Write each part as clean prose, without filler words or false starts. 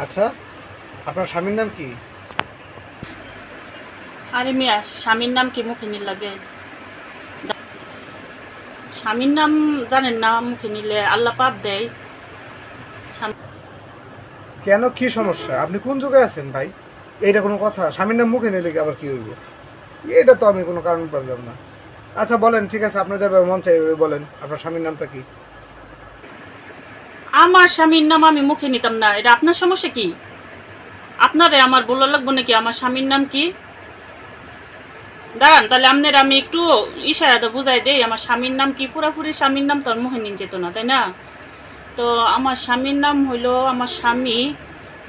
আচ্ছা, আপনার স্বামীর নাম কি? আরে মিয়া, স্বামীর নাম কি মুখে নিল লাগে? স্বামীর নাম জানেন না? মুখে নিলে আল্লাহ পাপ দেয়। কেন, কি সমস্যা? আপনি কোন যুগে আছেন ভাই? এইটা কোনো কথা? স্বামীর নাম মুখে নিলে কি আবার কি হইব? এটা তো আমি কোনো কারণ পারলাম না। আচ্ছা বলেন, ঠিক আছে, আপনার যাবে মন চাই বলেন, আপনার স্বামীর নামটা কি? আমার স্বামীর নাম আমি মুখে নিতাম না, এটা আপনার সমস্যা কি? আপনারে আমার বলা লাগবো নাকি আমার স্বামীর নাম কি? দাঁড়ান, তাহলে আপনার আমি একটু ইশারাতে বুঝাই দেই আমার স্বামীর নাম কি। পুরাপুরি স্বামীর নাম তো আর মুখে নিন যেত না, তাই না? তো আমার স্বামীর নাম হইলো, আমার স্বামী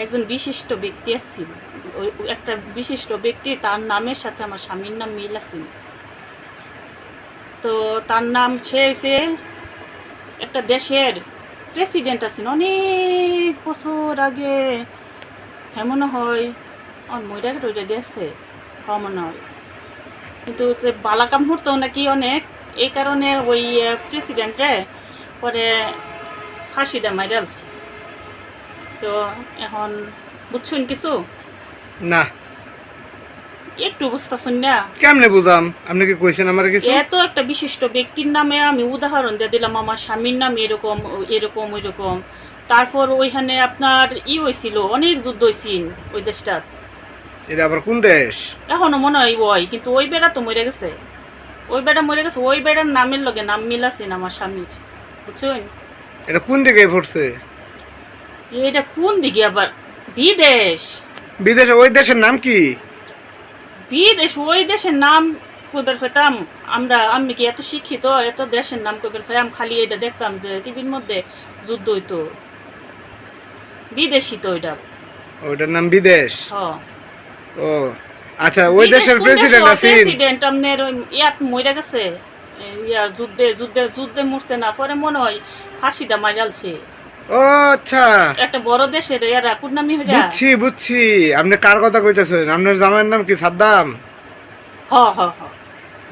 একজন বিশিষ্ট ব্যক্তি আসছিল। ওই একটা বিশিষ্ট ব্যক্তি, তার নামের সাথে আমার স্বামীর নাম মিল আছিল। তো তার নাম হয়েছে, একটা দেশের প্রেসিডেন্ট আছেন অনেক বছর আগে। হ্যাঁ মনে হয় আমার মইরা টইরা দিয়েছে, হ্যাঁ মনে হয়। কিন্তু বালাকাম হতো নাকি অনেক, এই কারণে ওই প্রেসিডেন্টে পরে ফাঁসি দেয় মাইরালছে। তো এখন বুঝছেন কিছু? না। একটু বুঝতেছেন না? কেমনে বুঝাম? আপনি কি কইছেন আমার কিছু? এত একটা বিশিষ্ট ব্যক্তির নামে আমি উদাহরণ দিয়ে দিলাম, আমার স্বামীর নাম এরকম এরকম ওইরকম। তারপর ওইখানে আপনার হয়েছিল, অনেক যুদ্ধ হয়েছিল ওই দেশটা। এটা আবার কোন দেশ? এখনো মনে হয় ওই, কিন্তু ওই বেড়া তো মরে গেছে। ওই বেড়া মরে গেছে, ওই বেড়ার নামের লগে নাম মিলাছেন আমার স্বামীর, বুঝছেন? এটা কোন দিকে পড়ছে? এটা কোন দিকে আবার? বিদেশ। বিদেশে? ওই দেশের নাম কি? বিদেশ, ওই দেশের নাম কইবার পেতাম আমরা? আমি কি এত শিক্ষিত এত দেশের নাম কইবার পেতাম? খালি এটা দেখতাম যে টিভির মধ্যে যুদ্ধ হইতো। বিদেশি তো ওইটা। ওইটার নাম বিদেশ? হ্যাঁ। ও আচ্ছা, ওই দেশের প্রেসিডেন্ট আছেন? প্রেসিডেন্ট আপনার ওই ইয়াত মরে গেছে, ইয়া যুদ্ধে যুদ্ধে যুদ্ধে মরছে না, পরে মনে হয় ফাঁসিটা মাইরালছে। ও আচ্ছা, একটা বড় দেশের এরা কুটনামি হইরা। বুঝছি বুঝছি। আপনি কার কথা কইতেছেন? আপনার জামাইয়ের নাম কি সাদ্দাম? হ হ হ।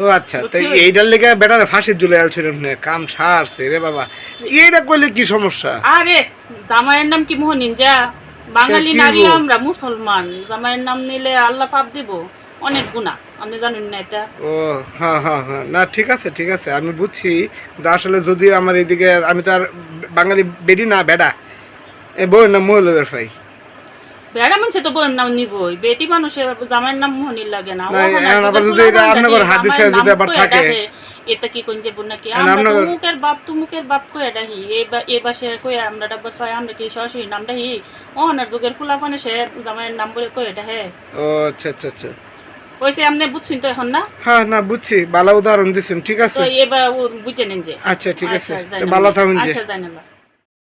ও আচ্ছা, তাই এইটার লেগে বেটারে ফাঁসির ঝুলে আলছিলেন না? কাম সারছে রে বাবা। এইটা কইলে কি সমস্যা? আরে জামাইয়ের নাম কি মোহনিনজা? বাঙালি কি নারী, গো? আমরা মুসলমান, জামাইয়ের নাম নিলে আল্লাহ পাপ দিব, অনেক গুনাহ। আপনি জানেন না এটা? ও হ্যাঁ হ্যাঁ হ্যাঁ, না ঠিক আছে ঠিক আছে, আমি বুঝছি। যে আসলে যদি আমার এদিকে, আমি তো আর বাঙালি বেডি না, বেডা। এ বউয়ের নাম মহিলা বেরফাই। বেড়া মানুষে তো বইয়ের নাম নিবই, বেটি মানুষের জামাইয়ের নাম মোহনির লাগে না। না, এখন আবার যদি এটা আপনার হাদিসে যদি আবার থাকে, এটা কি কোন যে নাকি এখন আমরা আপনার তুমুকের বাপ তুমুকের বাপ কই ডাহি এ বাসে কই আমরা ডাকবার পাই, আমরা কি সরাসরি নাম ডাহি? অনার যুগের ফুলাফানে সে জামাইয়ের নাম বলে কই ডাহে। ও আচ্ছা আচ্ছা আচ্ছা, ওইসে আপনি বুঝছেন তো এখন না? হ্যাঁ না বুঝছি, ভালো উদাহরণ দিচ্ছেন, ঠিক আছে। তো এবার বুঝে নেন যে। আচ্ছা ঠিক আছে, আচ্ছা তো ভালো থাকুন যে। আচ্ছা জানালা।